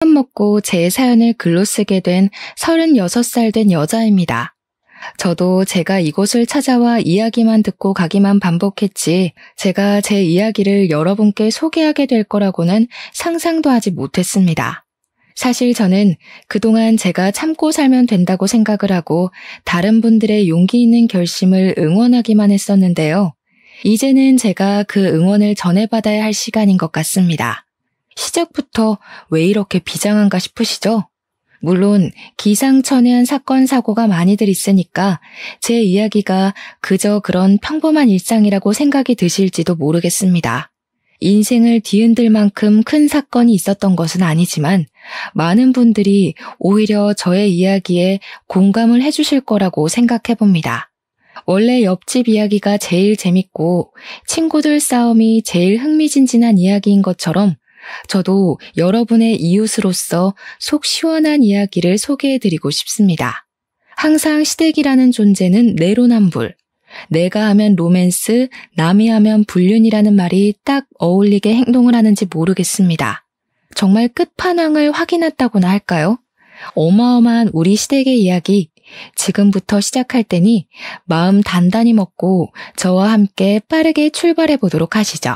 맘 먹고 제 사연을 글로 쓰게 된 36살 된 여자입니다. 저도 제가 이곳을 찾아와 이야기만 듣고 가기만 반복했지 제가 제 이야기를 여러분께 소개하게 될 거라고는 상상도 하지 못했습니다. 사실 저는 그동안 제가 참고 살면 된다고 생각을 하고 다른 분들의 용기 있는 결심을 응원하기만 했었는데요. 이제는 제가 그 응원을 전해받아야 할 시간인 것 같습니다. 시작부터 왜 이렇게 비장한가 싶으시죠? 물론 기상천외한 사건 사고가 많이들 있으니까 제 이야기가 그저 그런 평범한 일상이라고 생각이 드실지도 모르겠습니다. 인생을 뒤흔들 만큼 큰 사건이 있었던 것은 아니지만 많은 분들이 오히려 저의 이야기에 공감을 해주실 거라고 생각해봅니다. 원래 옆집 이야기가 제일 재밌고 친구들 싸움이 제일 흥미진진한 이야기인 것처럼 저도 여러분의 이웃으로서 속 시원한 이야기를 소개해드리고 싶습니다. 항상 시댁이라는 존재는 내로남불, 내가 하면 로맨스, 남이 하면 불륜이라는 말이 딱 어울리게 행동을 하는지 모르겠습니다. 정말 끝판왕을 확인했다고나 할까요? 어마어마한 우리 시댁의 이야기, 지금부터 시작할 테니 마음 단단히 먹고 저와 함께 빠르게 출발해 보도록 하시죠.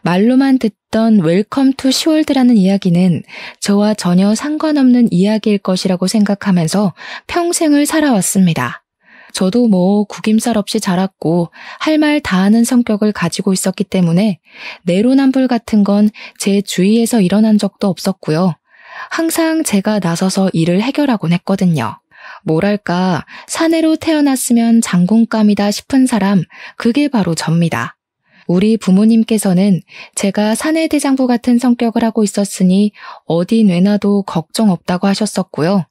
말로만 듣던 웰컴 투 시월드라는 이야기는 저와 전혀 상관없는 이야기일 것이라고 생각하면서 평생을 살아왔습니다. 저도 구김살 없이 자랐고 할 말 다 하는 성격을 가지고 있었기 때문에 내로남불 같은 건 제 주위에서 일어난 적도 없었고요. 항상 제가 나서서 일을 해결하곤 했거든요. 뭐랄까, 사내로 태어났으면 장군감이다 싶은 사람, 그게 바로 접니다. 우리 부모님께서는 제가 사내대장부 같은 성격을 하고 있었으니 어디 내놔도 걱정 없다고 하셨었고요.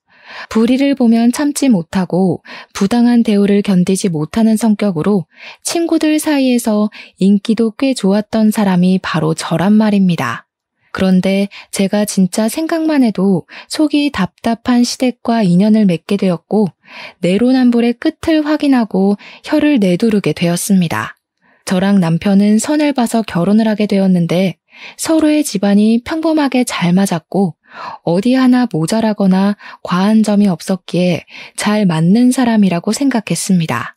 불의를 보면 참지 못하고 부당한 대우를 견디지 못하는 성격으로 친구들 사이에서 인기도 꽤 좋았던 사람이 바로 저란 말입니다. 그런데 제가 진짜 생각만 해도 속이 답답한 시댁과 인연을 맺게 되었고 내로남불의 끝을 확인하고 혀를 내두르게 되었습니다. 저랑 남편은 선을 봐서 결혼을 하게 되었는데 서로의 집안이 평범하게 잘 맞았고 어디 하나 모자라거나 과한 점이 없었기에 잘 맞는 사람이라고 생각했습니다.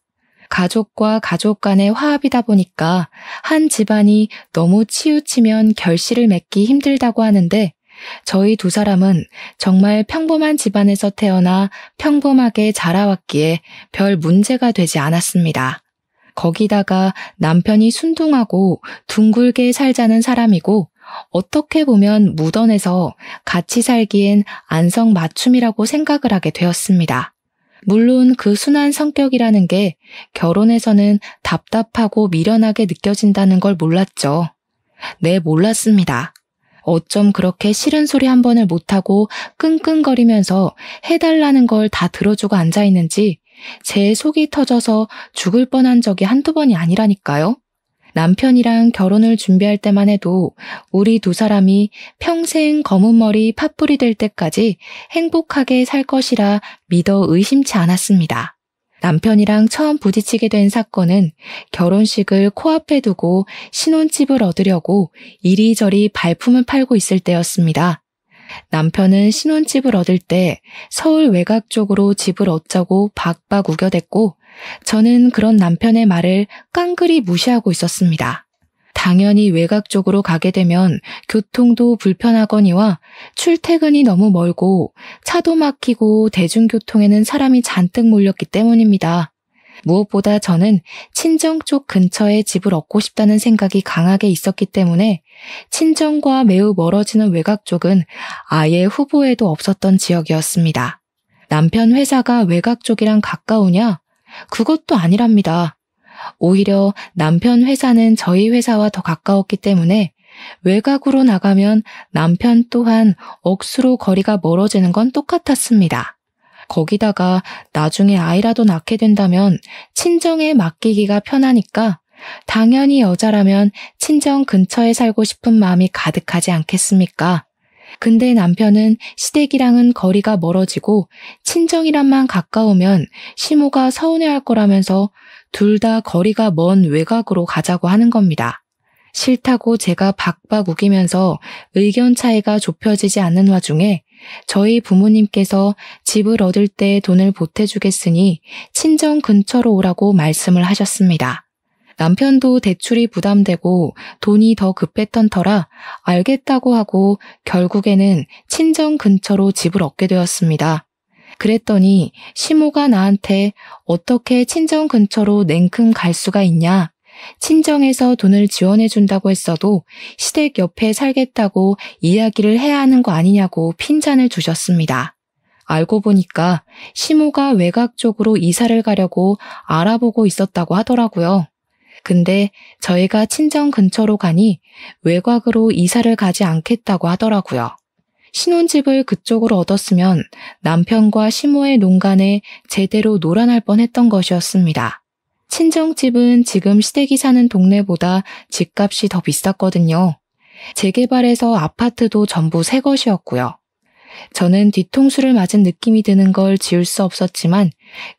가족과 가족 간의 화합이다 보니까 한 집안이 너무 치우치면 결실을 맺기 힘들다고 하는데 저희 두 사람은 정말 평범한 집안에서 태어나 평범하게 자라왔기에 별 문제가 되지 않았습니다. 거기다가 남편이 순둥하고 둥글게 살자는 사람이고 어떻게 보면 묻어내서 같이 살기엔 안성맞춤이라고 생각을 하게 되었습니다. 물론 그 순한 성격이라는 게 결혼해서는 답답하고 미련하게 느껴진다는 걸 몰랐죠. 네, 몰랐습니다. 어쩜 그렇게 싫은 소리 한 번을 못하고 끙끙거리면서 해달라는 걸 다 들어주고 앉아있는지 제 속이 터져서 죽을 뻔한 적이 한두 번이 아니라니까요. 남편이랑 결혼을 준비할 때만 해도 우리 두 사람이 평생 검은 머리 팥불이 될 때까지 행복하게 살 것이라 믿어 의심치 않았습니다. 남편이랑 처음 부딪히게 된 사건은 결혼식을 코앞에 두고 신혼집을 얻으려고 이리저리 발품을 팔고 있을 때였습니다. 남편은 신혼집을 얻을 때 서울 외곽 쪽으로 집을 얻자고 박박 우겨댔고 저는 그런 남편의 말을 깡그리 무시하고 있었습니다. 당연히 외곽 쪽으로 가게 되면 교통도 불편하거니와 출퇴근이 너무 멀고 차도 막히고 대중교통에는 사람이 잔뜩 몰렸기 때문입니다. 무엇보다 저는 친정 쪽 근처에 집을 얻고 싶다는 생각이 강하게 있었기 때문에 친정과 매우 멀어지는 외곽 쪽은 아예 후보에도 없었던 지역이었습니다. 남편 회사가 외곽 쪽이랑 가까우냐? 그것도 아니랍니다. 오히려 남편 회사는 저희 회사와 더 가까웠기 때문에 외곽으로 나가면 남편 또한 억수로 거리가 멀어지는 건 똑같았습니다. 거기다가 나중에 아이라도 낳게 된다면 친정에 맡기기가 편하니까 당연히 여자라면 친정 근처에 살고 싶은 마음이 가득하지 않겠습니까? 근데 남편은 시댁이랑은 거리가 멀어지고 친정이랑만 가까우면 시모가 서운해할 거라면서 둘 다 거리가 먼 외곽으로 가자고 하는 겁니다. 싫다고 제가 박박 우기면서 의견 차이가 좁혀지지 않는 와중에 저희 부모님께서 집을 얻을 때 돈을 보태주겠으니 친정 근처로 오라고 말씀을 하셨습니다. 남편도 대출이 부담되고 돈이 더 급했던 터라 알겠다고 하고 결국에는 친정 근처로 집을 얻게 되었습니다. 그랬더니 시모가 나한테 어떻게 친정 근처로 냉큼 갈 수가 있냐? 친정에서 돈을 지원해준다고 했어도 시댁 옆에 살겠다고 이야기를 해야 하는 거 아니냐고 핀잔을 주셨습니다. 알고 보니까 시모가 외곽 쪽으로 이사를 가려고 알아보고 있었다고 하더라고요. 근데 저희가 친정 근처로 가니 외곽으로 이사를 가지 않겠다고 하더라고요. 신혼집을 그쪽으로 얻었으면 남편과 시모의 농간에 제대로 놀아날 뻔했던 것이었습니다. 친정집은 지금 시댁이 사는 동네보다 집값이 더 비쌌거든요. 재개발해서 아파트도 전부 새 것이었고요. 저는 뒤통수를 맞은 느낌이 드는 걸 지울 수 없었지만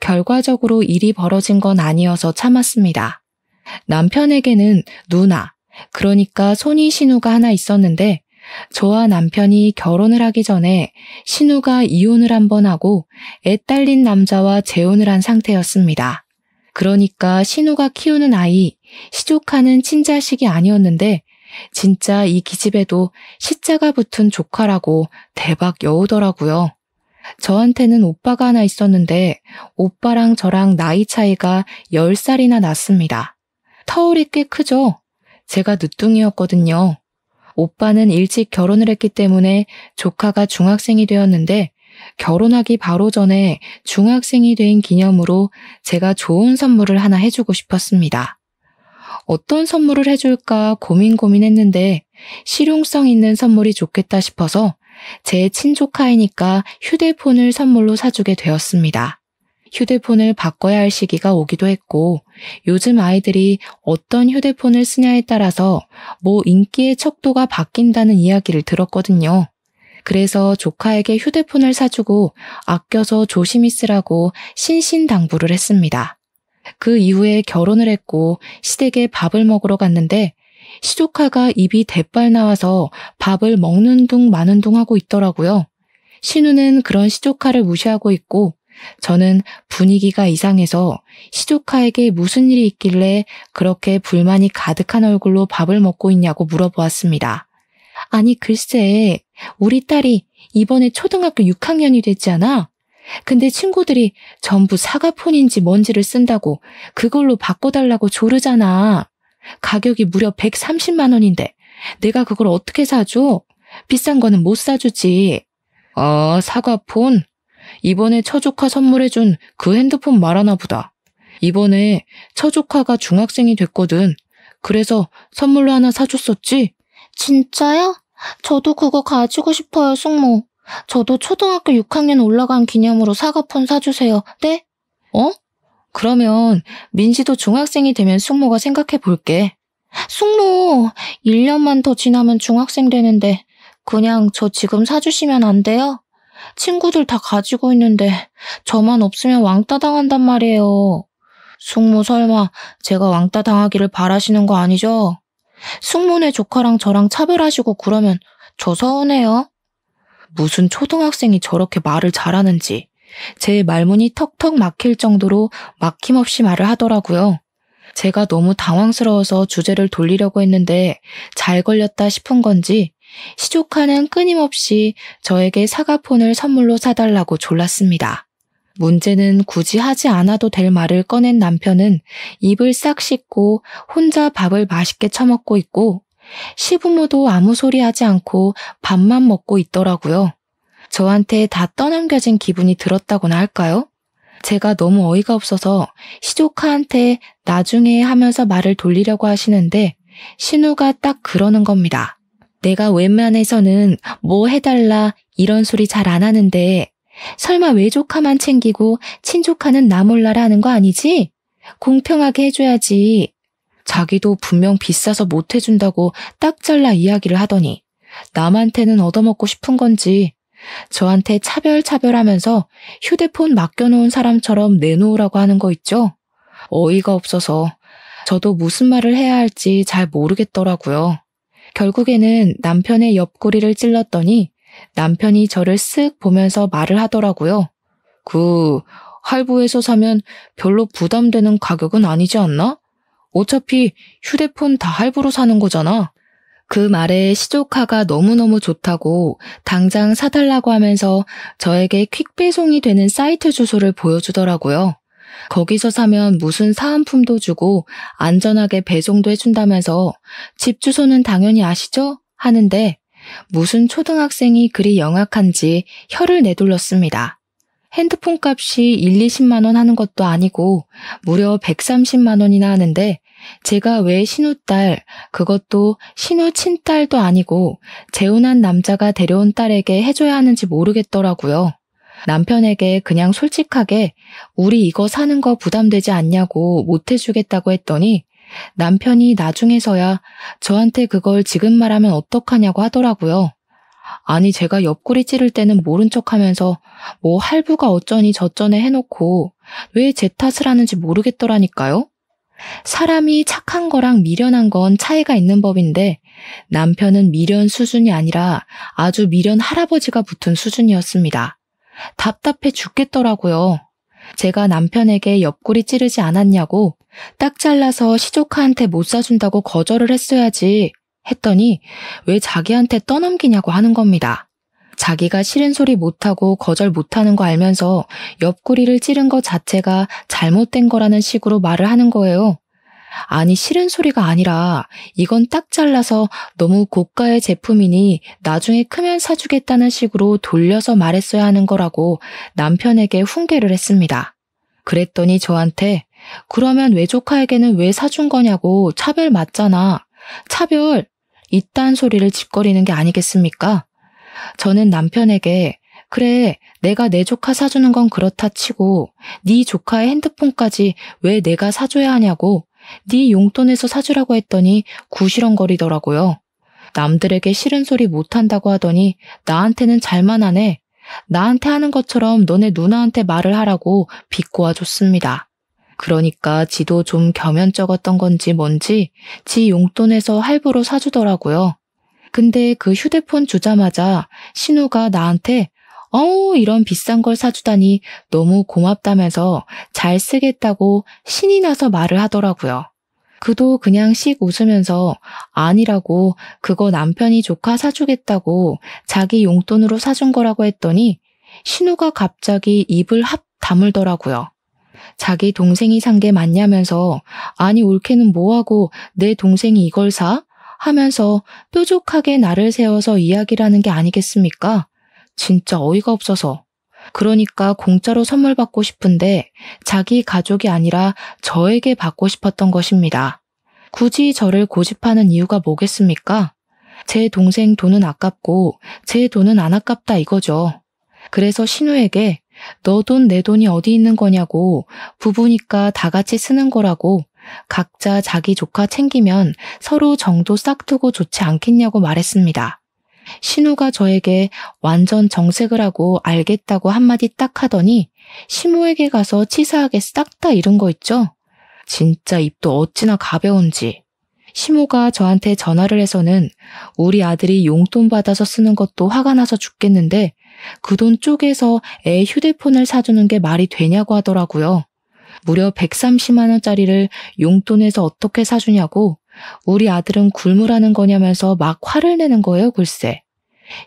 결과적으로 일이 벌어진 건 아니어서 참았습니다. 남편에게는 누나, 그러니까 손이 신우가 하나 있었는데 저와 남편이 결혼을 하기 전에 신우가 이혼을 한 번 하고 애 딸린 남자와 재혼을 한 상태였습니다. 그러니까 신우가 키우는 아이, 시조카는 친자식이 아니었는데 진짜 이 기집애도 시자가 붙은 조카라고 대박 여우더라고요. 저한테는 오빠가 하나 있었는데 오빠랑 저랑 나이 차이가 10살이나 났습니다. 터울이 꽤 크죠? 제가 늦둥이였거든요. 오빠는 일찍 결혼을 했기 때문에 조카가 중학생이 되었는데 결혼하기 바로 전에 중학생이 된 기념으로 제가 좋은 선물을 하나 해주고 싶었습니다. 어떤 선물을 해줄까 고민했는데 실용성 있는 선물이 좋겠다 싶어서 제 친조카이니까 휴대폰을 선물로 사주게 되었습니다. 휴대폰을 바꿔야 할 시기가 오기도 했고 요즘 아이들이 어떤 휴대폰을 쓰냐에 따라서 인기의 척도가 바뀐다는 이야기를 들었거든요. 그래서 조카에게 휴대폰을 사주고 아껴서 조심히 쓰라고 신신당부를 했습니다. 그 이후에 결혼을 했고 시댁에 밥을 먹으러 갔는데 시조카가 입이 대빨 나와서 밥을 먹는 둥 마는 둥 하고 있더라고요. 신우는 그런 시조카를 무시하고 있고 저는 분위기가 이상해서 시조카에게 무슨 일이 있길래 그렇게 불만이 가득한 얼굴로 밥을 먹고 있냐고 물어보았습니다. 아니 글쎄, 우리 딸이 이번에 초등학교 6학년이 됐잖아. 근데 친구들이 전부 사과폰인지 뭔지를 쓴다고 그걸로 바꿔달라고 조르잖아. 가격이 무려 130만 원인데 내가 그걸 어떻게 사줘? 비싼 거는 못 사주지. 아, 사과폰? 이번에 처조카 선물해준 그 핸드폰 말하나 보다. 이번에 처조카가 중학생이 됐거든. 그래서 선물로 하나 사줬었지? 진짜요? 저도 그거 가지고 싶어요, 숙모. 저도 초등학교 6학년 올라간 기념으로 사과폰 사주세요. 네? 그러면 민지도 중학생이 되면 숙모가 생각해 볼게. 숙모, 1년만 더 지나면 중학생 되는데 그냥 저 지금 사주시면 안 돼요? 친구들 다 가지고 있는데 저만 없으면 왕따 당한단 말이에요. 숙모 설마 제가 왕따 당하기를 바라시는 거 아니죠? 숙모네 조카랑 저랑 차별하시고 그러면 저 서운해요. 무슨 초등학생이 저렇게 말을 잘하는지 제 말문이 턱턱 막힐 정도로 막힘없이 말을 하더라고요. 제가 너무 당황스러워서 주제를 돌리려고 했는데 잘 걸렸다 싶은 건지 시조카는 끊임없이 저에게 사과폰을 선물로 사달라고 졸랐습니다. 문제는 굳이 하지 않아도 될 말을 꺼낸 남편은 입을 싹 씻고 혼자 밥을 맛있게 처먹고 있고 시부모도 아무 소리 하지 않고 밥만 먹고 있더라고요. 저한테 다 떠넘겨진 기분이 들었다고나 할까요? 제가 너무 어이가 없어서 시조카한테 나중에 하면서 말을 돌리려고 하시는데 신우가 딱 그러는 겁니다. 내가 웬만해서는 뭐 해달라 이런 소리 잘 안 하는데 설마 외조카만 챙기고 친조카는 나 몰라라 하는 거 아니지? 공평하게 해줘야지. 자기도 분명 비싸서 못 해준다고 딱 잘라 이야기를 하더니 남한테는 얻어먹고 싶은 건지 저한테 차별하면서 휴대폰 맡겨놓은 사람처럼 내놓으라고 하는 거 있죠? 어이가 없어서 저도 무슨 말을 해야 할지 잘 모르겠더라고요. 결국에는 남편의 옆구리를 찔렀더니 남편이 저를 쓱 보면서 말을 하더라고요. 할부에서 사면 별로 부담되는 가격은 아니지 않나? 어차피 휴대폰 다 할부로 사는 거잖아. 그 말에 시조카가 너무너무 좋다고 당장 사달라고 하면서 저에게 퀵배송이 되는 사이트 주소를 보여주더라고요. 거기서 사면 무슨 사은품도 주고 안전하게 배송도 해준다면서 집 주소는 당연히 아시죠? 하는데 무슨 초등학생이 그리 영악한지 혀를 내둘렀습니다. 핸드폰 값이 20만 원 하는 것도 아니고 무려 130만 원이나 하는데 제가 왜 신우딸, 그것도 신우 친딸도 아니고 재혼한 남자가 데려온 딸에게 해줘야 하는지 모르겠더라고요. 남편에게 그냥 솔직하게 우리 이거 사는 거 부담되지 않냐고 못 해주겠다고 했더니 남편이 나중에서야 저한테 그걸 지금 말하면 어떡하냐고 하더라고요. 아니 제가 옆구리 찌를 때는 모른 척하면서 뭐 할부가 어쩌니 저쩌네 해놓고 왜 제 탓을 하는지 모르겠더라니까요. 사람이 착한 거랑 미련한 건 차이가 있는 법인데 남편은 미련 수준이 아니라 아주 미련 할아버지가 붙은 수준이었습니다. 답답해 죽겠더라고요. 제가 남편에게 옆구리 찌르지 않았냐고 딱 잘라서 시조카한테 못 사준다고 거절을 했어야지 했더니 왜 자기한테 떠넘기냐고 하는 겁니다. 자기가 싫은 소리 못하고 거절 못하는 거 알면서 옆구리를 찌른 것 자체가 잘못된 거라는 식으로 말을 하는 거예요. 아니 싫은 소리가 아니라 이건 딱 잘라서 너무 고가의 제품이니 나중에 크면 사주겠다는 식으로 돌려서 말했어야 하는 거라고 남편에게 훈계를 했습니다. 그랬더니 저한테 그러면 외조카에게는 왜 사준 거냐고 차별 맞잖아. 차별 이딴 소리를 짓거리는 게 아니겠습니까? 저는 남편에게 그래 내가 내 조카 사주는 건 그렇다 치고 네 조카의 핸드폰까지 왜 내가 사줘야 하냐고 네 용돈에서 사주라고 했더니 구시렁거리더라고요. 남들에게 싫은 소리 못한다고 하더니 나한테는 잘만 하네. 나한테 하는 것처럼 너네 누나한테 말을 하라고 비꼬아줬습니다. 그러니까 지도 좀 겸연쩍었던 건지 뭔지 지 용돈에서 할부로 사주더라고요. 근데 그 휴대폰 주자마자 신우가 나한테 이런 비싼 걸 사주다니 너무 고맙다면서 잘 쓰겠다고 신이 나서 말을 하더라고요. 그도 그냥 씩 웃으면서 아니라고 그거 남편이 조카 사주겠다고 자기 용돈으로 사준 거라고 했더니 신우가 갑자기 입을 합 다물더라고요. 자기 동생이 산 게 맞냐면서 아니 올케는 뭐하고 내 동생이 이걸 사? 하면서 뾰족하게 나를 세워서 이야기를 하는 게 아니겠습니까? 진짜 어이가 없어서. 그러니까 공짜로 선물 받고 싶은데 자기 가족이 아니라 저에게 받고 싶었던 것입니다. 굳이 저를 고집하는 이유가 뭐겠습니까? 제 동생 돈은 아깝고 제 돈은 안 아깝다 이거죠. 그래서 신우에게 너 돈 내 돈이 어디 있는 거냐고 부부니까 다 같이 쓰는 거라고 각자 자기 조카 챙기면 서로 정도 싹두고 좋지 않겠냐고 말했습니다. 신우가 저에게 완전 정색을 하고 알겠다고 한마디 딱 하더니 시모에게 가서 치사하게 싹 다 잃은 거 있죠? 진짜 입도 어찌나 가벼운지. 시모가 저한테 전화를 해서는 우리 아들이 용돈 받아서 쓰는 것도 화가 나서 죽겠는데 그 돈 쪼개서 애 휴대폰을 사주는 게 말이 되냐고 하더라고요. 무려 130만 원짜리를 용돈에서 어떻게 사주냐고 우리 아들은 굶으라는 거냐면서 막 화를 내는 거예요, 글쎄.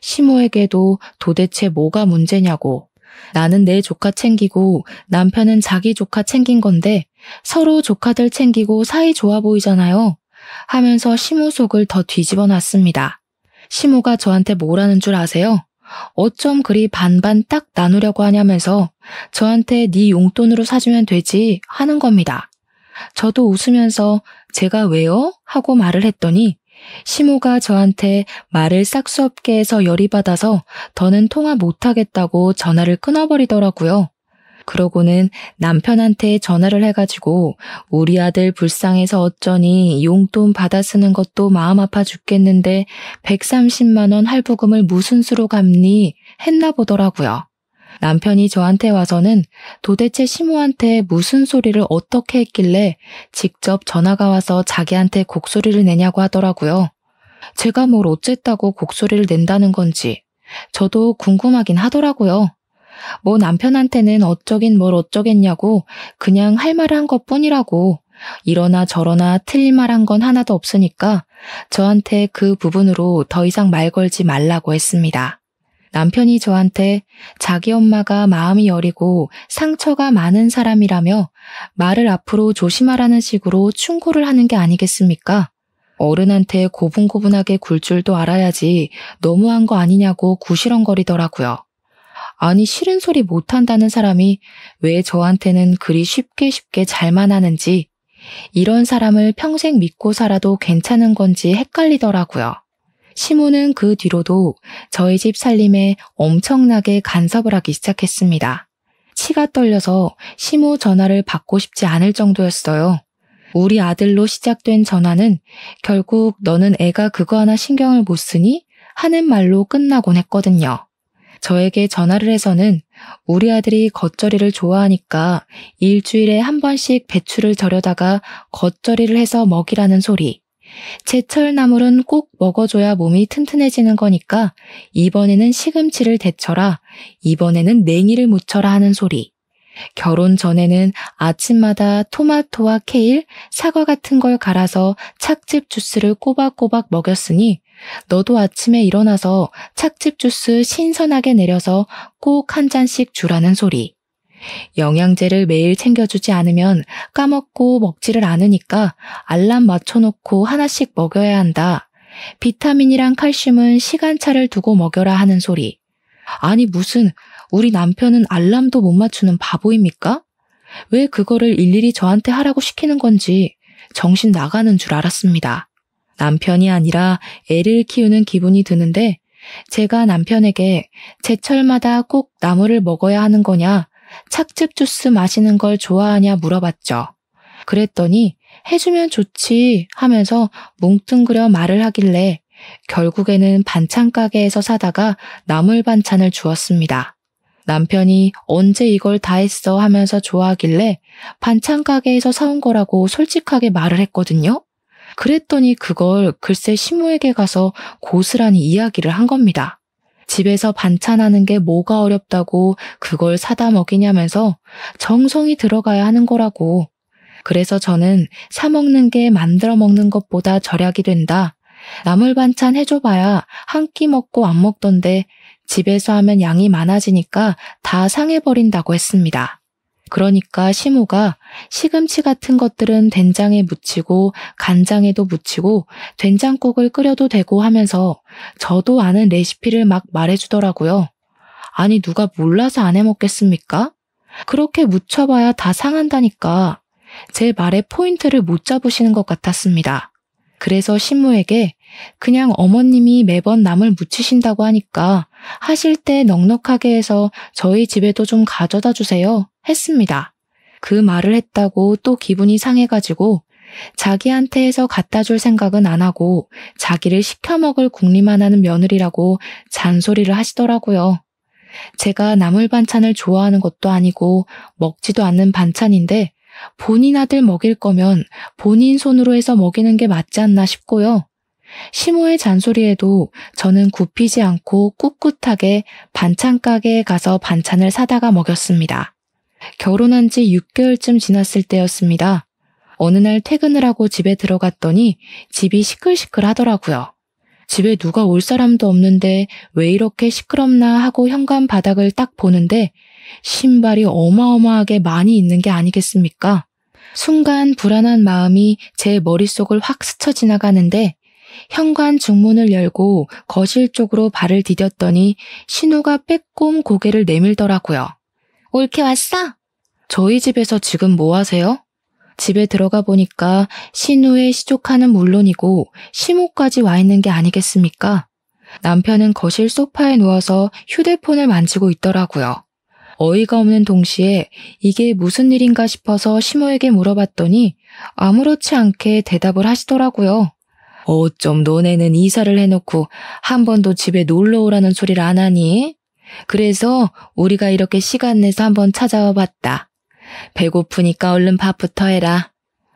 시모에게도 도대체 뭐가 문제냐고. 나는 내 조카 챙기고 남편은 자기 조카 챙긴 건데 서로 조카들 챙기고 사이 좋아 보이잖아요. 하면서 시모 속을 더 뒤집어 놨습니다. 시모가 저한테 뭐라는 줄 아세요? 어쩜 그리 반반 딱 나누려고 하냐면서 저한테 네 용돈으로 사주면 되지 하는 겁니다. 저도 웃으면서 제가 왜요? 하고 말을 했더니 시모가 저한테 말을 싹 수 없게 해서 열이 받아서 더는 통화 못하겠다고 전화를 끊어버리더라고요. 그러고는 남편한테 전화를 해가지고 우리 아들 불쌍해서 어쩌니 용돈 받아 쓰는 것도 마음 아파 죽겠는데 130만 원 할부금을 무슨 수로 갚니? 했나 보더라고요. 남편이 저한테 와서는 도대체 시모한테 무슨 소리를 어떻게 했길래 직접 전화가 와서 자기한테 곡소리를 내냐고 하더라고요. 제가 뭘 어쨌다고 곡소리를 낸다는 건지 저도 궁금하긴 하더라고요. 뭐 남편한테는 어쩌긴 뭘 어쩌겠냐고 그냥 할 말을 한 것뿐이라고, 이러나 저러나 틀린 말 한 건 하나도 없으니까 저한테 그 부분으로 더 이상 말 걸지 말라고 했습니다. 남편이 저한테 자기 엄마가 마음이 여리고 상처가 많은 사람이라며 말을 앞으로 조심하라는 식으로 충고를 하는 게 아니겠습니까? 어른한테 고분고분하게 굴 줄도 알아야지 너무한 거 아니냐고 구시렁거리더라고요. 아니, 싫은 소리 못한다는 사람이 왜 저한테는 그리 쉽게 잘만 하는지, 이런 사람을 평생 믿고 살아도 괜찮은 건지 헷갈리더라고요. 시모는 그 뒤로도 저희 집 살림에 엄청나게 간섭을 하기 시작했습니다. 치가 떨려서 시모 전화를 받고 싶지 않을 정도였어요. 우리 아들로 시작된 전화는 결국 너는 애가 그거 하나 신경을 못 쓰니? 하는 말로 끝나곤 했거든요. 저에게 전화를 해서는 우리 아들이 겉절이를 좋아하니까 일주일에 한 번씩 배추를 절여다가 겉절이를 해서 먹이라는 소리, 제철 나물은 꼭 먹어줘야 몸이 튼튼해지는 거니까 이번에는 시금치를 데쳐라, 이번에는 냉이를 무쳐라 하는 소리, 결혼 전에는 아침마다 토마토와 케일, 사과 같은 걸 갈아서 착즙 주스를 꼬박꼬박 먹였으니 너도 아침에 일어나서 착즙 주스 신선하게 내려서 꼭 한 잔씩 주라는 소리, 영양제를 매일 챙겨주지 않으면 까먹고 먹지를 않으니까 알람 맞춰놓고 하나씩 먹여야 한다, 비타민이랑 칼슘은 시간차를 두고 먹여라 하는 소리. 아니, 무슨 우리 남편은 알람도 못 맞추는 바보입니까? 왜 그거를 일일이 저한테 하라고 시키는 건지 정신 나가는 줄 알았습니다. 남편이 아니라 애를 키우는 기분이 드는데 제가 남편에게 제철마다 꼭 나물을 먹어야 하는 거냐, 착즙 주스 마시는 걸 좋아하냐 물어봤죠. 그랬더니 해주면 좋지 하면서 뭉뚱그려 말을 하길래 결국에는 반찬 가게에서 사다가 나물 반찬을 주었습니다. 남편이 언제 이걸 다 했어 하면서 좋아하길래 반찬 가게에서 사온 거라고 솔직하게 말을 했거든요. 그랬더니 그걸 글쎄 시모에게 가서 고스란히 이야기를 한 겁니다. 집에서 반찬하는 게 뭐가 어렵다고 그걸 사다 먹이냐면서 정성이 들어가야 하는 거라고. 그래서 저는 사 먹는 게 만들어 먹는 것보다 절약이 된다. 나물 반찬 해줘봐야 한 끼 먹고 안 먹던데 집에서 하면 양이 많아지니까 다 상해버린다고 했습니다. 그러니까 시모가 시금치 같은 것들은 된장에 무치고 간장에도 무치고 된장국을 끓여도 되고 하면서 저도 아는 레시피를 막 말해주더라고요. 아니, 누가 몰라서 안 해먹겠습니까? 그렇게 무쳐봐야 다 상한다니까. 제 말의 포인트를 못 잡으시는 것 같았습니다. 그래서 신모에게 그냥 어머님이 매번 나물 무치신다고 하니까 하실 때 넉넉하게 해서 저희 집에도 좀 가져다 주세요 했습니다. 그 말을 했다고 또 기분이 상해가지고 자기한테 해서 갖다 줄 생각은 안 하고 자기를 시켜 먹을 궁리만 하는 며느리라고 잔소리를 하시더라고요. 제가 나물 반찬을 좋아하는 것도 아니고 먹지도 않는 반찬인데 본인 아들 먹일 거면 본인 손으로 해서 먹이는 게 맞지 않나 싶고요. 시모의 잔소리에도 저는 굽히지 않고 꿋꿋하게 반찬 가게에 가서 반찬을 사다가 먹였습니다. 결혼한 지 6개월쯤 지났을 때였습니다. 어느 날 퇴근을 하고 집에 들어갔더니 집이 시끌시끌 하더라고요. 집에 누가 올 사람도 없는데 왜 이렇게 시끄럽나 하고 현관 바닥을 딱 보는데 신발이 어마어마하게 많이 있는 게 아니겠습니까? 순간 불안한 마음이 제 머릿속을 확 스쳐 지나가는데 현관 중문을 열고 거실 쪽으로 발을 디뎠더니 신우가 빼꼼 고개를 내밀더라고요. 올케 왔어? 저희 집에서 지금 뭐 하세요? 집에 들어가 보니까 신우의 시조카는 물론이고 시모까지 와 있는 게 아니겠습니까? 남편은 거실 소파에 누워서 휴대폰을 만지고 있더라고요. 어이가 없는 동시에 이게 무슨 일인가 싶어서 시모에게 물어봤더니 아무렇지 않게 대답을 하시더라고요. 어쩜 너네는 이사를 해놓고 한 번도 집에 놀러 오라는 소리를 안 하니? 그래서 우리가 이렇게 시간 내서 한번 찾아와 봤다. 배고프니까 얼른 밥부터 해라.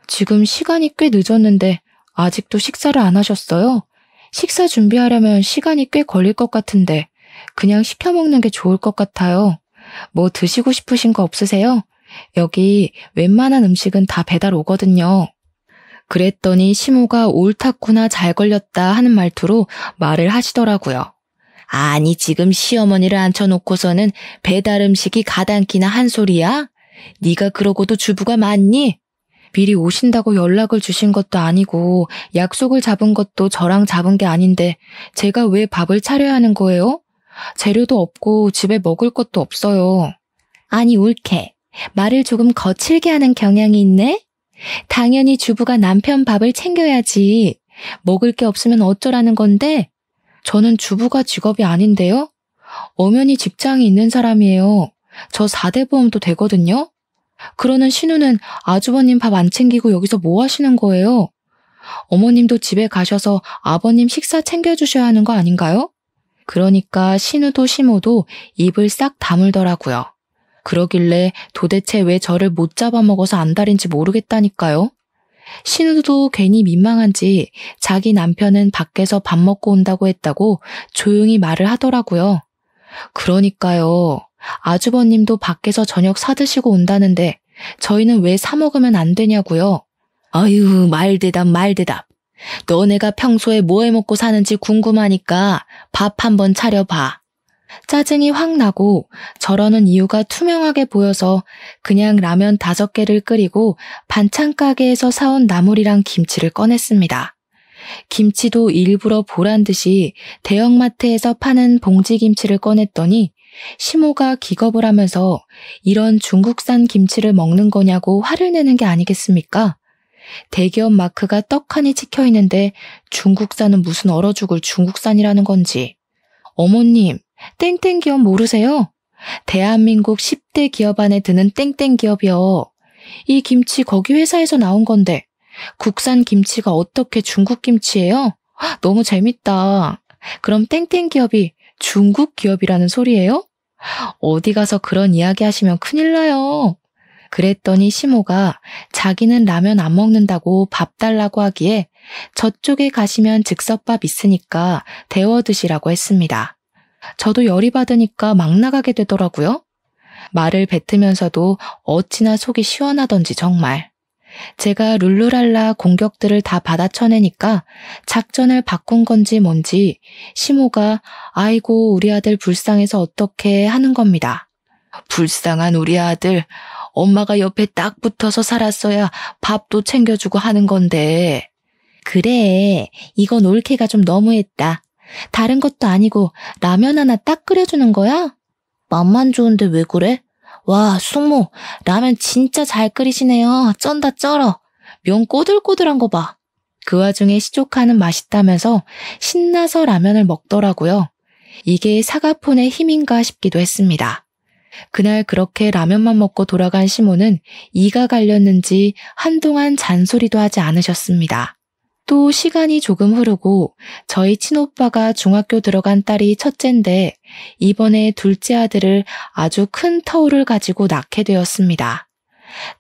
지금 시간이 꽤 늦었는데 아직도 식사를 안 하셨어요? 식사 준비하려면 시간이 꽤 걸릴 것 같은데 그냥 시켜 먹는 게 좋을 것 같아요. 뭐 드시고 싶으신 거 없으세요? 여기 웬만한 음식은 다 배달 오거든요. 그랬더니 시모가 옳았구나 잘 걸렸다 하는 말투로 말을 하시더라고요. 아니 지금 시어머니를 앉혀놓고서는 배달 음식이 가당키나 한 소리야? 네가 그러고도 주부가 많니? 미리 오신다고 연락을 주신 것도 아니고 약속을 잡은 것도 저랑 잡은 게 아닌데 제가 왜 밥을 차려야 하는 거예요? 재료도 없고 집에 먹을 것도 없어요. 아니 옳게 말을 조금 거칠게 하는 경향이 있네? 당연히 주부가 남편 밥을 챙겨야지. 먹을 게 없으면 어쩌라는 건데? 저는 주부가 직업이 아닌데요? 엄연히 직장이 있는 사람이에요. 저 4대 보험도 되거든요? 그러는 신우는 아주버님 밥 안 챙기고 여기서 뭐 하시는 거예요? 어머님도 집에 가셔서 아버님 식사 챙겨주셔야 하는 거 아닌가요? 그러니까 신우도 시모도 입을 싹 다물더라고요. 그러길래 도대체 왜 저를 못 잡아먹어서 안달인지 모르겠다니까요. 신우도 괜히 민망한지 자기 남편은 밖에서 밥 먹고 온다고 했다고 조용히 말을 하더라고요. 그러니까요. 아주버님도 밖에서 저녁 사드시고 온다는데 저희는 왜 사 먹으면 안 되냐고요. 아유 말대답. 너네가 평소에 뭐 해먹고 사는지 궁금하니까 밥 한번 차려봐. 짜증이 확 나고 저러는 이유가 투명하게 보여서 그냥 라면 5개를 끓이고 반찬 가게에서 사온 나물이랑 김치를 꺼냈습니다. 김치도 일부러 보란 듯이 대형마트에서 파는 봉지김치를 꺼냈더니 시모가 기겁을 하면서 이런 중국산 김치를 먹는 거냐고 화를 내는 게 아니겠습니까? 대기업 마크가 떡하니 찍혀 있는데 중국산은 무슨 얼어 죽을 중국산이라는 건지. 어머님, 땡땡 기업 모르세요? 대한민국 10대 기업 안에 드는 땡땡 기업이요. 이 김치 거기 회사에서 나온 건데 국산 김치가 어떻게 중국 김치예요? 너무 재밌다. 그럼 땡땡 기업이 중국 기업이라는 소리예요? 어디 가서 그런 이야기 하시면 큰일 나요. 그랬더니 시모가 자기는 라면 안 먹는다고 밥 달라고 하기에 저쪽에 가시면 즉석밥 있으니까 데워 드시라고 했습니다. 저도 열이 받으니까 막 나가게 되더라고요. 말을 뱉으면서도 어찌나 속이 시원하던지 정말. 제가 룰루랄라 공격들을 다 받아쳐내니까 작전을 바꾼 건지 뭔지 시모가 아이고 우리 아들 불쌍해서 어떡해 하는 겁니다. 불쌍한 우리 아들. 엄마가 옆에 딱 붙어서 살았어야 밥도 챙겨주고 하는 건데. 그래, 이건 올케가 좀 너무했다. 다른 것도 아니고 라면 하나 딱 끓여주는 거야? 맛만 좋은데 왜 그래? 와, 숙모, 라면 진짜 잘 끓이시네요. 쩐다 쩔어. 면 꼬들꼬들한 거 봐. 그 와중에 시조카는 맛있다면서 신나서 라면을 먹더라고요. 이게 사과폰의 힘인가 싶기도 했습니다. 그날 그렇게 라면만 먹고 돌아간 시모는 이가 갈렸는지 한동안 잔소리도 하지 않으셨습니다. 또 시간이 조금 흐르고 저희 친오빠가 중학교 들어간 딸이 첫째인데 이번에 둘째 아들을 아주 큰 터울을 가지고 낳게 되었습니다.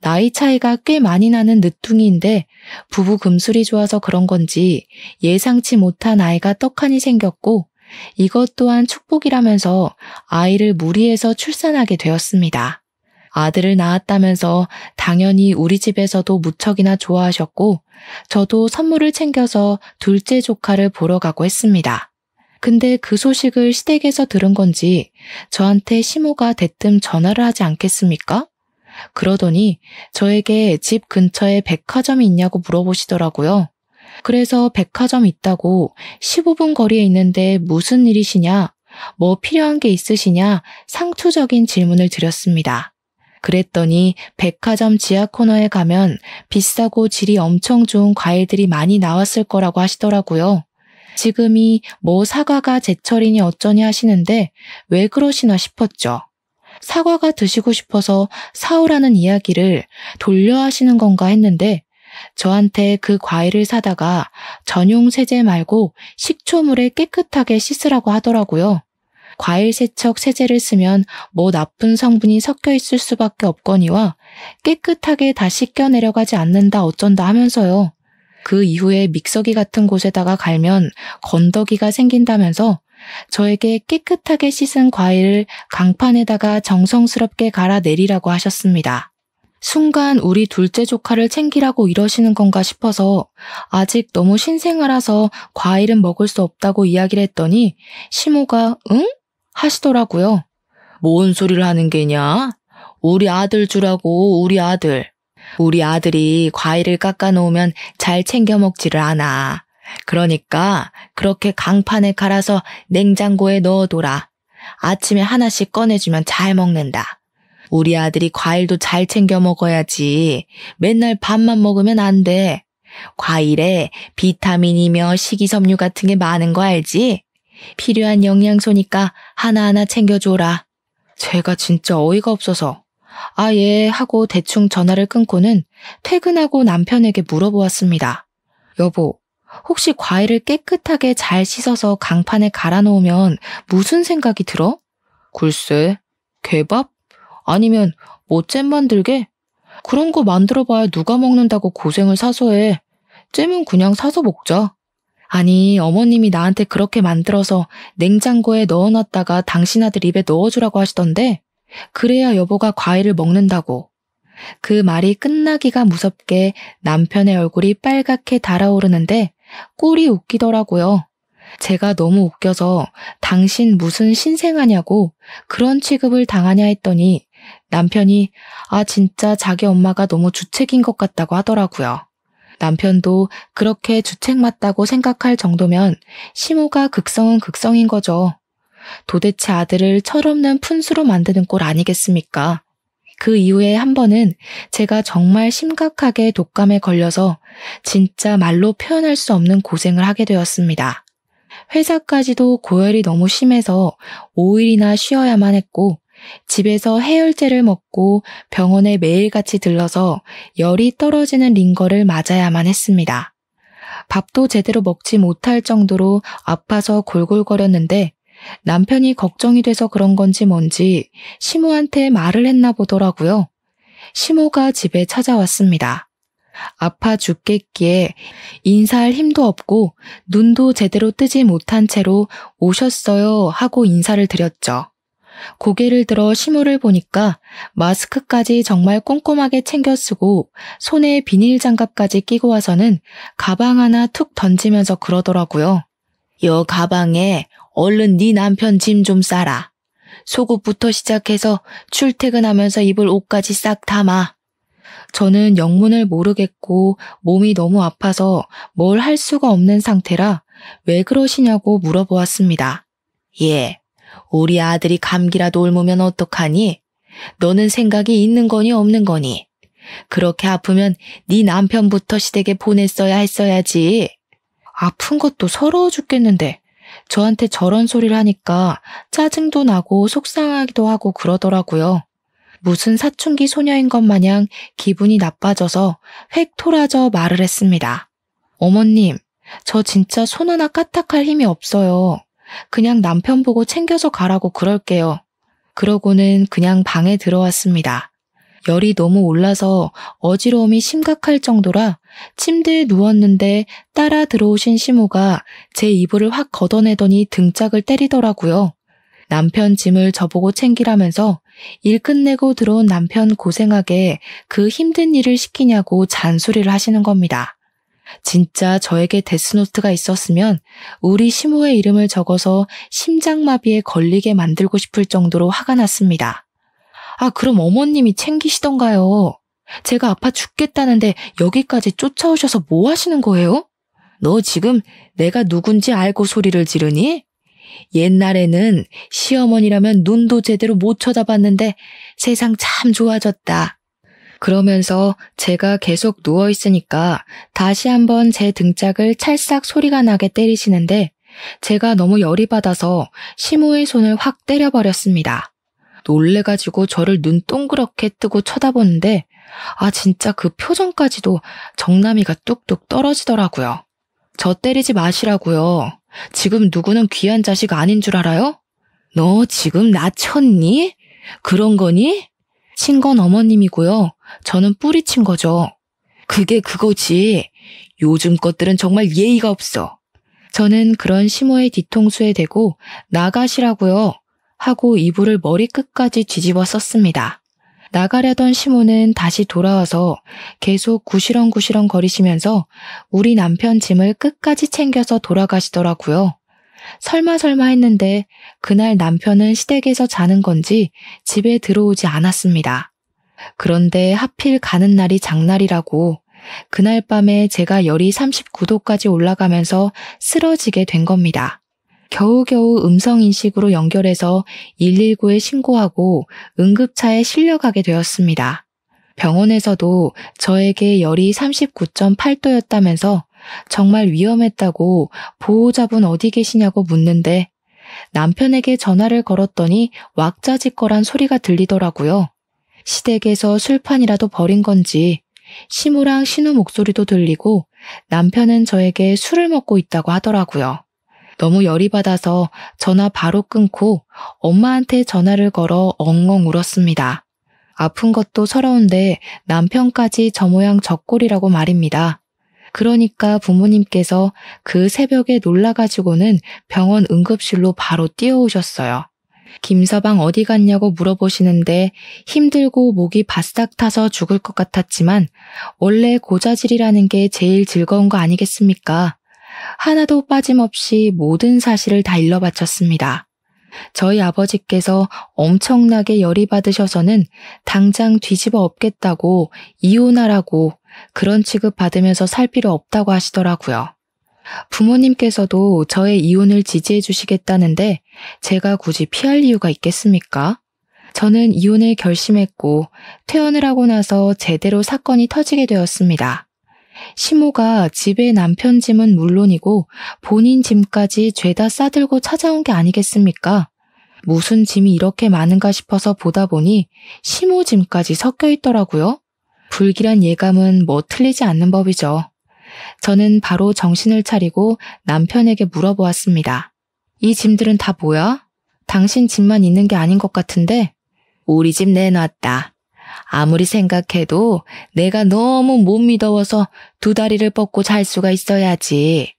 나이 차이가 꽤 많이 나는 늦둥이인데 부부 금술이 좋아서 그런 건지 예상치 못한 아이가 떡하니 생겼고 이것 또한 축복이라면서 아이를 무리해서 출산하게 되었습니다. 아들을 낳았다면서 당연히 우리 집에서도 무척이나 좋아하셨고 저도 선물을 챙겨서 둘째 조카를 보러 가고 했습니다. 근데 그 소식을 시댁에서 들은 건지 저한테 시모가 대뜸 전화를 하지 않겠습니까? 그러더니 저에게 집 근처에 백화점이 있냐고 물어보시더라고요. 그래서 백화점 있다고 15분 거리에 있는데 무슨 일이시냐, 뭐 필요한 게 있으시냐 상투적인 질문을 드렸습니다. 그랬더니 백화점 지하 코너에 가면 비싸고 질이 엄청 좋은 과일들이 많이 나왔을 거라고 하시더라고요. 지금이 뭐 사과가 제철이니 어쩌니 하시는데 왜 그러시나 싶었죠. 사과가 드시고 싶어서 사오라는 이야기를 돌려 하시는 건가 했는데 저한테 그 과일을 사다가 전용 세제 말고 식초물에 깨끗하게 씻으라고 하더라고요. 과일 세척 세제를 쓰면 뭐 나쁜 성분이 섞여 있을 수밖에 없거니와 깨끗하게 다 씻겨 내려가지 않는다 어쩐다 하면서요. 그 이후에 믹서기 같은 곳에다가 갈면 건더기가 생긴다면서 저에게 깨끗하게 씻은 과일을 강판에다가 정성스럽게 갈아 내리라고 하셨습니다. 순간 우리 둘째 조카를 챙기라고 이러시는 건가 싶어서 아직 너무 신생아라서 과일은 먹을 수 없다고 이야기를 했더니 시모가 응? 하시더라고요. 뭔 소리를 하는 게냐? 우리 아들 주라고, 우리 아들. 우리 아들이 과일을 깎아 놓으면 잘 챙겨 먹지를 않아. 그러니까 그렇게 강판에 갈아서 냉장고에 넣어둬라. 아침에 하나씩 꺼내주면 잘 먹는다. 우리 아들이 과일도 잘 챙겨 먹어야지. 맨날 밥만 먹으면 안 돼. 과일에 비타민이며 식이섬유 같은 게 많은 거 알지? 필요한 영양소니까 하나하나 챙겨줘라. 제가 진짜 어이가 없어서 예 하고 대충 전화를 끊고는 퇴근하고 남편에게 물어보았습니다. 여보, 혹시 과일을 깨끗하게 잘 씻어서 강판에 갈아 놓으면 무슨 생각이 들어? 글쎄, 개밥? 아니면 뭐 잼 만들게? 그런 거 만들어봐야 누가 먹는다고 고생을 사서 해. 잼은 그냥 사서 먹자. 아니, 어머님이 나한테 그렇게 만들어서 냉장고에 넣어놨다가 당신 아들 입에 넣어주라고 하시던데 그래야 여보가 과일을 먹는다고. 그 말이 끝나기가 무섭게 남편의 얼굴이 빨갛게 달아오르는데 꼴이 웃기더라고요. 제가 너무 웃겨서 당신 무슨 신생아냐고 그런 취급을 당하냐 했더니 남편이 진짜 자기 엄마가 너무 주책인 것 같다고 하더라고요. 남편도 그렇게 주책 맞다고 생각할 정도면 시모가 극성은 극성인 거죠. 도대체 아들을 철없는 푼수로 만드는 꼴 아니겠습니까? 그 이후에 한 번은 제가 정말 심각하게 독감에 걸려서 진짜 말로 표현할 수 없는 고생을 하게 되었습니다. 회사까지도 고열이 너무 심해서 5일이나 쉬어야만 했고 집에서 해열제를 먹고 병원에 매일같이 들러서 열이 떨어지는 링거를 맞아야만 했습니다. 밥도 제대로 먹지 못할 정도로 아파서 골골거렸는데 남편이 걱정이 돼서 그런 건지 뭔지 시모한테 말을 했나 보더라고요. 시모가 집에 찾아왔습니다. 아파 죽겠기에 인사할 힘도 없고 눈도 제대로 뜨지 못한 채로 오셨어요 하고 인사를 드렸죠. 고개를 들어 시모를 보니까 마스크까지 정말 꼼꼼하게 챙겨 쓰고 손에 비닐 장갑까지 끼고 와서는 가방 하나 툭 던지면서 그러더라고요. 여 가방에 얼른 네 남편 짐 좀 싸라. 속옷부터 시작해서 출퇴근하면서 입을 옷까지 싹 담아. 저는 영문을 모르겠고 몸이 너무 아파서 뭘 할 수가 없는 상태라 왜 그러시냐고 물어보았습니다. 예, 우리 아들이 감기라도 옮으면 어떡하니? 너는 생각이 있는 거니 없는 거니? 그렇게 아프면 네 남편부터 시댁에 보냈어야 했어야지. 아픈 것도 서러워 죽겠는데 저한테 저런 소리를 하니까 짜증도 나고 속상하기도 하고 그러더라고요. 무슨 사춘기 소녀인 것 마냥 기분이 나빠져서 획 토라져 말을 했습니다. 어머님, 저 진짜 손 하나 까딱할 힘이 없어요. 그냥 남편 보고 챙겨서 가라고 그럴게요. 그러고는 그냥 방에 들어왔습니다. 열이 너무 올라서 어지러움이 심각할 정도라 침대에 누웠는데 따라 들어오신 시모가 제 이불을 확 걷어내더니 등짝을 때리더라고요. 남편 짐을 저보고 챙기라면서 일 끝내고 들어온 남편 고생하게 그 힘든 일을 시키냐고 잔소리를 하시는 겁니다. 진짜 저에게 데스노트가 있었으면 우리 시모의 이름을 적어서 심장마비에 걸리게 만들고 싶을 정도로 화가 났습니다. 그럼 어머님이 챙기시던가요? 제가 아파 죽겠다는데 여기까지 쫓아오셔서 뭐 하시는 거예요? 너 지금 내가 누군지 알고 소리를 지르니? 옛날에는 시어머니라면 눈도 제대로 못 쳐다봤는데 세상 참 좋아졌다. 그러면서 제가 계속 누워있으니까 다시 한번 제 등짝을 찰싹 소리가 나게 때리시는데 제가 너무 열이 받아서 시모의 손을 확 때려버렸습니다. 놀래가지고 저를 눈 동그랗게 뜨고 쳐다보는데 진짜 그 표정까지도 정나미가 뚝뚝 떨어지더라고요. 저 때리지 마시라고요. 지금 누구는 귀한 자식 아닌 줄 알아요? 너 지금 나 쳤니? 그런 거니? 친 건 어머님이고요. 저는 뿌리친 거죠. 그게 그거지. 요즘 것들은 정말 예의가 없어. 저는 그런 시모의 뒤통수에 대고 나가시라고요 하고 이불을 머리끝까지 뒤집어 썼습니다. 나가려던 시모는 다시 돌아와서 계속 구시렁구시렁 거리시면서 우리 남편 짐을 끝까지 챙겨서 돌아가시더라고요. 설마 했는데 그날 남편은 시댁에서 자는 건지 집에 들어오지 않았습니다. 그런데 하필 가는 날이 장날이라고 그날 밤에 제가 열이 39도까지 올라가면서 쓰러지게 된 겁니다. 겨우겨우 음성인식으로 연결해서 119에 신고하고 응급차에 실려가게 되었습니다. 병원에서도 저에게 열이 39.8도였다면서 정말 위험했다고 보호자분 어디 계시냐고 묻는데 남편에게 전화를 걸었더니 왁자지껄한 소리가 들리더라고요. 시댁에서 술판이라도 벌인 건지 시모랑 신우 목소리도 들리고 남편은 저에게 술을 먹고 있다고 하더라고요. 너무 열이 받아서 전화 바로 끊고 엄마한테 전화를 걸어 엉엉 울었습니다. 아픈 것도 서러운데 남편까지 저 모양 저 꼴이라고 말입니다. 그러니까 부모님께서 그 새벽에 놀라가지고는 병원 응급실로 바로 뛰어오셨어요. 김서방 어디 갔냐고 물어보시는데 힘들고 목이 바싹 타서 죽을 것 같았지만 원래 고자질이라는 게 제일 즐거운 거 아니겠습니까? 하나도 빠짐없이 모든 사실을 다 일러바쳤습니다. 저희 아버지께서 엄청나게 열이 받으셔서는 당장 뒤집어 엎겠다고 이혼하라고 그런 취급 받으면서 살 필요 없다고 하시더라고요. 부모님께서도 저의 이혼을 지지해 주시겠다는데 제가 굳이 피할 이유가 있겠습니까? 저는 이혼을 결심했고 퇴원을 하고 나서 제대로 사건이 터지게 되었습니다. 시모가 집에 남편 짐은 물론이고 본인 짐까지 죄다 싸들고 찾아온 게 아니겠습니까? 무슨 짐이 이렇게 많은가 싶어서 보다 보니 시모 짐까지 섞여 있더라고요. 불길한 예감은 뭐 틀리지 않는 법이죠. 저는 바로 정신을 차리고 남편에게 물어보았습니다. 이 짐들은 다 뭐야? 당신 짐만 있는 게 아닌 것 같은데? 우리 집 내놨다. 아무리 생각해도 내가 너무 못 믿어워서 두 다리를 뻗고 잘 수가 있어야지.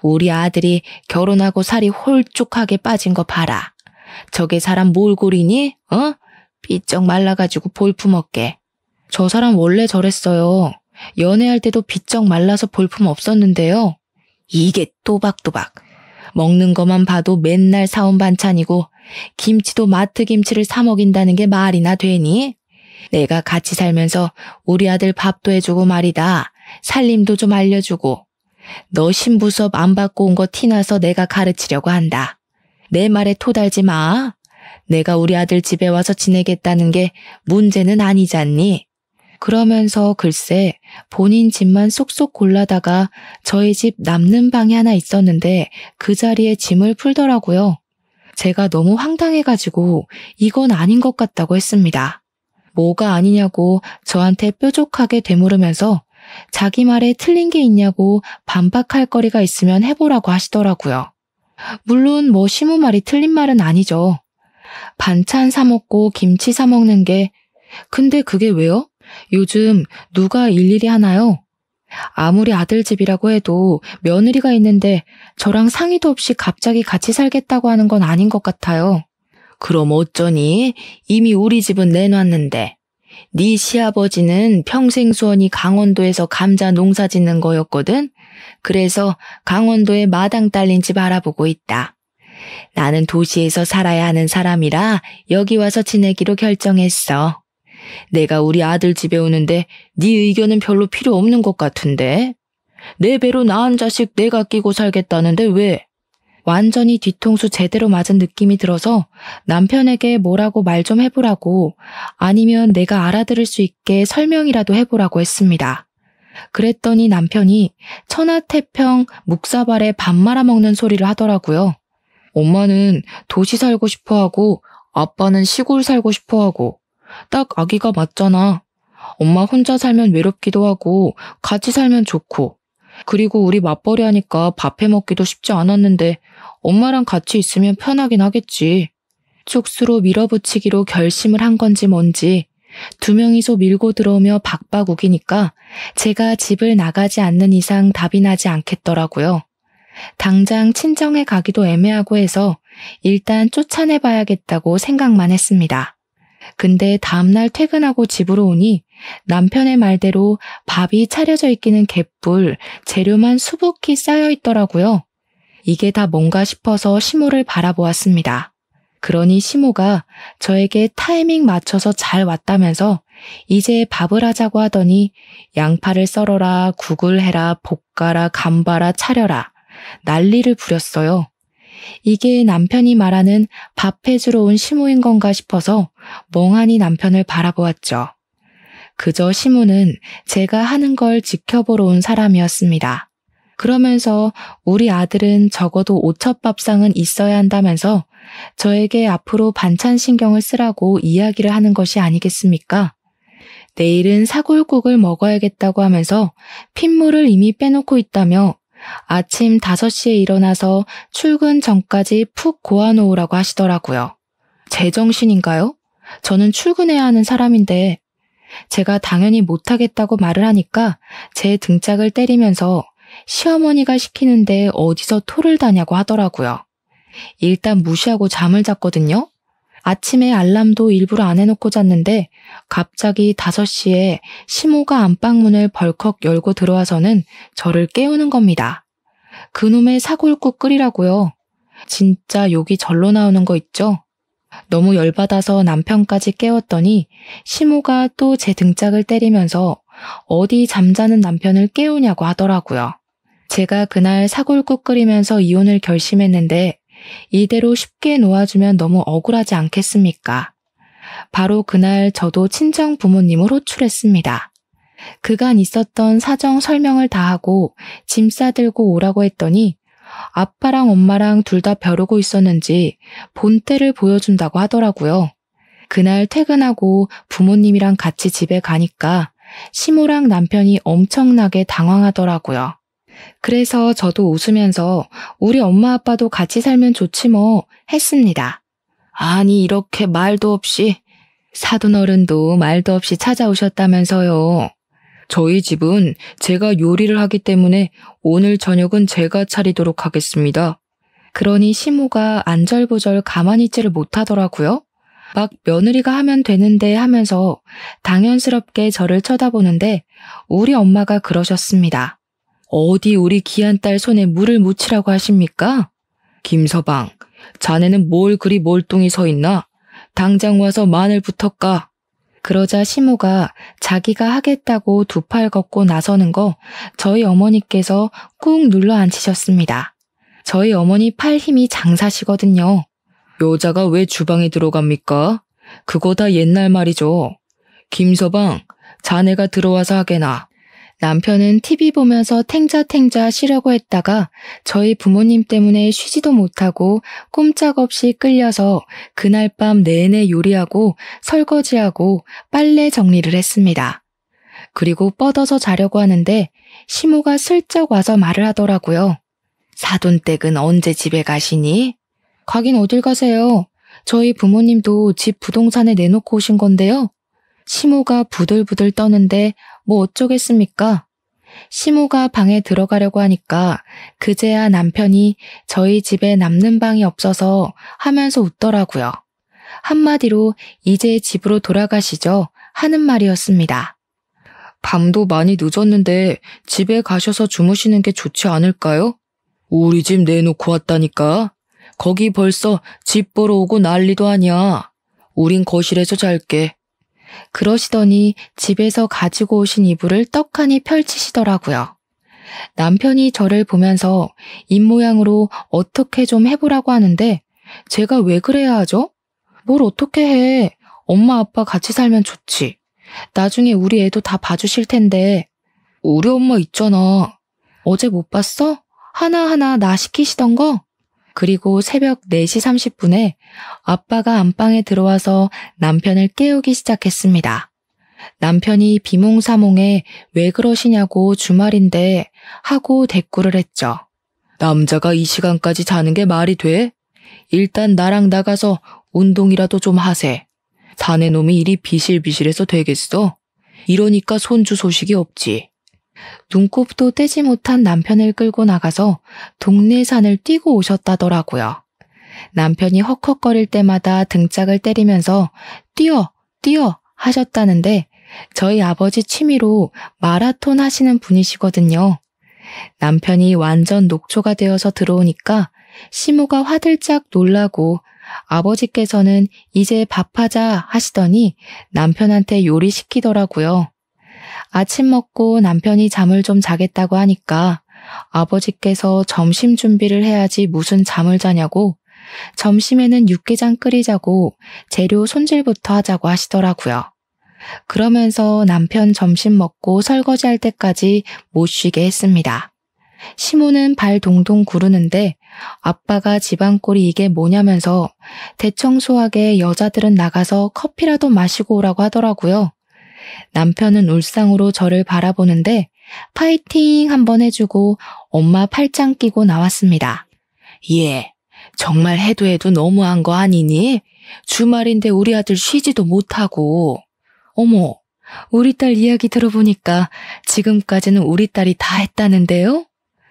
우리 아들이 결혼하고 살이 홀쭉하게 빠진 거 봐라. 저게 사람 몰골이니? 삐쩍 말라가지고 볼품없게. 저 사람 원래 저랬어요. 연애할 때도 비쩍 말라서 볼품 없었는데요. 이게 또박또박. 먹는 것만 봐도 맨날 사온 반찬이고 김치도 마트 김치를 사 먹인다는 게 말이나 되니? 내가 같이 살면서 우리 아들 밥도 해주고 말이다. 살림도 좀 알려주고. 너 신부 수업 안 받고 온 거 티나서 내가 가르치려고 한다. 내 말에 토달지 마. 내가 우리 아들 집에 와서 지내겠다는 게 문제는 아니잖니. 그러면서 글쎄 본인 집만 쏙쏙 골라다가 저희 집 남는 방이 하나 있었는데 그 자리에 짐을 풀더라고요. 제가 너무 황당해가지고 이건 아닌 것 같다고 했습니다. 뭐가 아니냐고 저한테 뾰족하게 되물으면서 자기 말에 틀린 게 있냐고 반박할 거리가 있으면 해보라고 하시더라고요. 물론 뭐 시모 말이 틀린 말은 아니죠. 반찬 사 먹고 김치 사 먹는 게 근데 그게 왜요? 요즘 누가 일일이 하나요? 아무리 아들 집이라고 해도 며느리가 있는데 저랑 상의도 없이 갑자기 같이 살겠다고 하는 건 아닌 것 같아요. 그럼 어쩌니? 이미 우리 집은 내놨는데. 네 시아버지는 평생 수원이 강원도에서 감자 농사 짓는 거였거든? 그래서 강원도에 마당 딸린 집 알아보고 있다. 나는 도시에서 살아야 하는 사람이라 여기 와서 지내기로 결정했어. 내가 우리 아들 집에 오는데 네 의견은 별로 필요 없는 것 같은데? 내 배로 낳은 자식 내가 끼고 살겠다는데 왜? 완전히 뒤통수 제대로 맞은 느낌이 들어서 남편에게 뭐라고 말 좀 해보라고 아니면 내가 알아들을 수 있게 설명이라도 해보라고 했습니다. 그랬더니 남편이 천하태평 묵사발에 밥 말아먹는 소리를 하더라고요. 엄마는 도시 살고 싶어하고 아빠는 시골 살고 싶어하고 딱 아기가 맞잖아. 엄마 혼자 살면 외롭기도 하고 같이 살면 좋고 그리고 우리 맞벌이 하니까 밥 해먹기도 쉽지 않았는데 엄마랑 같이 있으면 편하긴 하겠지. 쪽수로 밀어붙이기로 결심을 한 건지 뭔지 두 명이서 밀고 들어오며 박박 우기니까 제가 집을 나가지 않는 이상 답이 나지 않겠더라고요. 당장 친정에 가기도 애매하고 해서 일단 쫓아내봐야겠다고 생각만 했습니다. 근데 다음날 퇴근하고 집으로 오니 남편의 말대로 밥이 차려져 있기는 개뿔, 재료만 수북히 쌓여 있더라고요. 이게 다 뭔가 싶어서 시모를 바라보았습니다. 그러니 시모가 저에게 타이밍 맞춰서 잘 왔다면서 이제 밥을 하자고 하더니 양파를 썰어라, 국을 해라, 볶아라, 감봐라, 차려라 난리를 부렸어요. 이게 남편이 말하는 밥 해주러 온 시모인 건가 싶어서 멍하니 남편을 바라보았죠. 그저 시모는 제가 하는 걸 지켜보러 온 사람이었습니다. 그러면서 우리 아들은 적어도 오첩밥상은 있어야 한다면서 저에게 앞으로 반찬 신경을 쓰라고 이야기를 하는 것이 아니겠습니까? 내일은 사골국을 먹어야겠다고 하면서 핏물을 이미 빼놓고 있다며 아침 5시에 일어나서 출근 전까지 푹 고아놓으라고 하시더라고요. 제정신인가요? 저는 출근해야 하는 사람인데 제가 당연히 못하겠다고 말을 하니까 제 등짝을 때리면서 시어머니가 시키는데 어디서 토를 다냐고 하더라고요. 일단 무시하고 잠을 잤거든요. 아침에 알람도 일부러 안 해놓고 잤는데 갑자기 5시에 시모가 안방문을 벌컥 열고 들어와서는 저를 깨우는 겁니다. 그놈의 사골국 끓이라고요. 진짜 욕이 절로 나오는 거 있죠? 너무 열받아서 남편까지 깨웠더니 시모가 또 제 등짝을 때리면서 어디 잠자는 남편을 깨우냐고 하더라고요. 제가 그날 사골국 끓이면서 이혼을 결심했는데 이대로 쉽게 놓아주면 너무 억울하지 않겠습니까? 바로 그날 저도 친정 부모님을 호출했습니다. 그간 있었던 사정 설명을 다 하고 짐 싸들고 오라고 했더니 아빠랑 엄마랑 둘 다 벼르고 있었는지 본때를 보여준다고 하더라고요. 그날 퇴근하고 부모님이랑 같이 집에 가니까 시모랑 남편이 엄청나게 당황하더라고요. 그래서 저도 웃으면서 우리 엄마 아빠도 같이 살면 좋지 뭐 했습니다. 아니 이렇게 말도 없이 사돈어른도 말도 없이 찾아오셨다면서요. 저희 집은 제가 요리를 하기 때문에 오늘 저녁은 제가 차리도록 하겠습니다. 그러니 시모가 안절부절 가만히 있지를 못하더라고요. 막 며느리가 하면 되는데 하면서 당연스럽게 저를 쳐다보는데 우리 엄마가 그러셨습니다. 어디 우리 귀한 딸 손에 물을 묻히라고 하십니까? 김서방, 자네는 뭘 그리 몰뚱히 서 있나? 당장 와서 마늘부터 까. 그러자 시모가 자기가 하겠다고 두 팔 걷고 나서는 거 저희 어머니께서 꾹 눌러 앉히셨습니다. 저희 어머니 팔 힘이 장사시거든요. 여자가 왜 주방에 들어갑니까? 그거 다 옛날 말이죠. 김서방, 자네가 들어와서 하게나. 남편은 TV 보면서 탱자탱자 쉬려고 했다가 저희 부모님 때문에 쉬지도 못하고 꼼짝없이 끌려서 그날 밤 내내 요리하고 설거지하고 빨래 정리를 했습니다. 그리고 뻗어서 자려고 하는데 시모가 슬쩍 와서 말을 하더라고요. 사돈댁은 언제 집에 가시니? 가긴 어딜 가세요. 저희 부모님도 집 부동산에 내놓고 오신 건데요. 시모가 부들부들 떠는데 뭐 어쩌겠습니까? 시모가 방에 들어가려고 하니까 그제야 남편이 저희 집에 남는 방이 없어서 하면서 웃더라고요. 한마디로 이제 집으로 돌아가시죠 하는 말이었습니다. 밤도 많이 늦었는데 집에 가셔서 주무시는 게 좋지 않을까요? 우리 집 내놓고 왔다니까. 거기 벌써 집 보러 오고 난리도 아니야. 우린 거실에서 잘게. 그러시더니 집에서 가지고 오신 이불을 떡하니 펼치시더라고요. 남편이 저를 보면서 입모양으로 어떻게 좀 해보라고 하는데 제가 왜 그래야 하죠? 뭘 어떻게 해. 엄마 아빠 같이 살면 좋지. 나중에 우리 애도 다 봐주실 텐데. 우리 엄마 있잖아. 어제 못 봤어? 하나하나 나 시키시던 거? 그리고 새벽 4시 30분에 아빠가 안방에 들어와서 남편을 깨우기 시작했습니다. 남편이 비몽사몽에 왜 그러시냐고 주말인데 하고 대꾸를 했죠. 남자가 이 시간까지 자는 게 말이 돼? 일단 나랑 나가서 운동이라도 좀 하세. 사내 놈이 이리 비실비실해서 되겠어? 이러니까 손주 소식이 없지. 눈곱도 떼지 못한 남편을 끌고 나가서 동네 산을 뛰고 오셨다더라고요. 남편이 헉헉거릴 때마다 등짝을 때리면서 뛰어, 뛰어 하셨다는데 저희 아버지 취미로 마라톤 하시는 분이시거든요. 남편이 완전 녹초가 되어서 들어오니까 시모가 화들짝 놀라고 아버지께서는 이제 밥하자 하시더니 남편한테 요리시키더라고요. 아침 먹고 남편이 잠을 좀 자겠다고 하니까 아버지께서 점심 준비를 해야지 무슨 잠을 자냐고 점심에는 육개장 끓이자고 재료 손질부터 하자고 하시더라고요. 그러면서 남편 점심 먹고 설거지할 때까지 못 쉬게 했습니다. 시모는 발 동동 구르는데 아빠가 집안꼴이 이게 뭐냐면서 대청소하게 여자들은 나가서 커피라도 마시고 오라고 하더라고요. 남편은 울상으로 저를 바라보는데 파이팅 한번 해주고 엄마 팔짱 끼고 나왔습니다. 예, 정말 해도 너무한 거 아니니? 주말인데 우리 아들 쉬지도 못하고. 어머, 우리 딸 이야기 들어보니까 지금까지는 우리 딸이 다 했다는데요?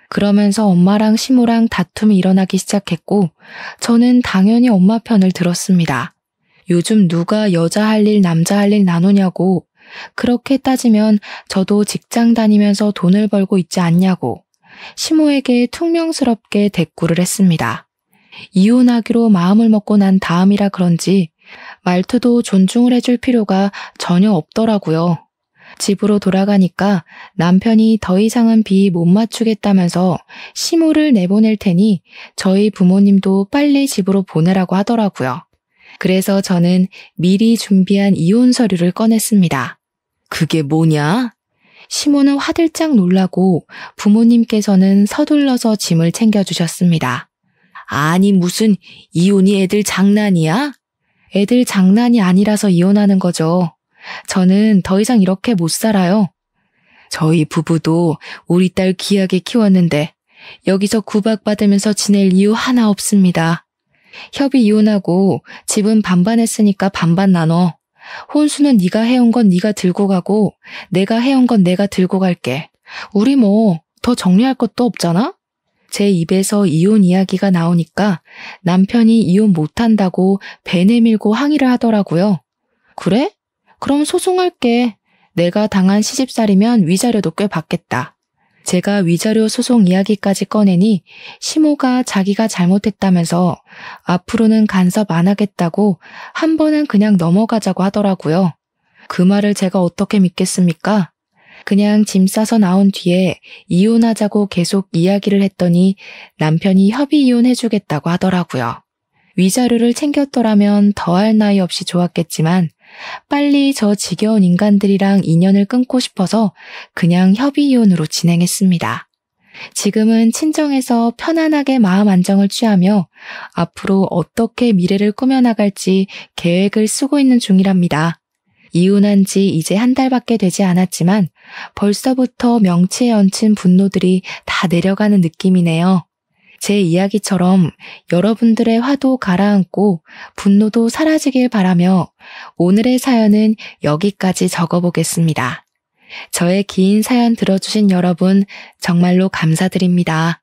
그러면서 엄마랑 시모랑 다툼이 일어나기 시작했고 저는 당연히 엄마 편을 들었습니다. 요즘 누가 여자 할 일, 남자 할 일 나누냐고. 그렇게 따지면 저도 직장 다니면서 돈을 벌고 있지 않냐고 시모에게 퉁명스럽게 대꾸를 했습니다. 이혼하기로 마음을 먹고 난 다음이라 그런지 말투도 존중을 해줄 필요가 전혀 없더라고요. 집으로 돌아가니까 남편이 더 이상은 비 못 맞추겠다면서 시모를 내보낼 테니 저희 부모님도 빨리 집으로 보내라고 하더라고요. 그래서 저는 미리 준비한 이혼 서류를 꺼냈습니다. 그게 뭐냐? 시모는 화들짝 놀라고 부모님께서는 서둘러서 짐을 챙겨주셨습니다. 아니 무슨 이혼이 애들 장난이야? 애들 장난이 아니라서 이혼하는 거죠. 저는 더 이상 이렇게 못 살아요. 저희 부부도 우리 딸 귀하게 키웠는데 여기서 구박받으면서 지낼 이유 하나 없습니다. 협의 이혼하고 집은 반반 했으니까 반반 나눠. 혼수는 네가 해온 건 네가 들고 가고 내가 해온 건 내가 들고 갈게. 우리 뭐 더 정리할 것도 없잖아? 제 입에서 이혼 이야기가 나오니까 남편이 이혼 못한다고 배 내밀고 항의를 하더라고요. 그래? 그럼 소송할게. 내가 당한 시집살이면 위자료도 꽤 받겠다. 제가 위자료 소송 이야기까지 꺼내니 시모가 자기가 잘못했다면서 앞으로는 간섭 안 하겠다고 한 번은 그냥 넘어가자고 하더라고요. 그 말을 제가 어떻게 믿겠습니까? 그냥 짐 싸서 나온 뒤에 이혼하자고 계속 이야기를 했더니 남편이 협의 이혼해주겠다고 하더라고요. 위자료를 챙겼더라면 더할 나위 없이 좋았겠지만 빨리 저 지겨운 인간들이랑 인연을 끊고 싶어서 그냥 협의 이혼으로 진행했습니다. 지금은 친정에서 편안하게 마음 안정을 취하며 앞으로 어떻게 미래를 꾸며나갈지 계획을 쓰고 있는 중이랍니다. 이혼한 지 이제 한 달밖에 되지 않았지만 벌써부터 명치에 얹힌 분노들이 다 내려가는 느낌이네요. 제 이야기처럼 여러분들의 화도 가라앉고 분노도 사라지길 바라며 오늘의 사연은 여기까지 적어보겠습니다. 저의 긴 사연 들어주신 여러분 정말로 감사드립니다.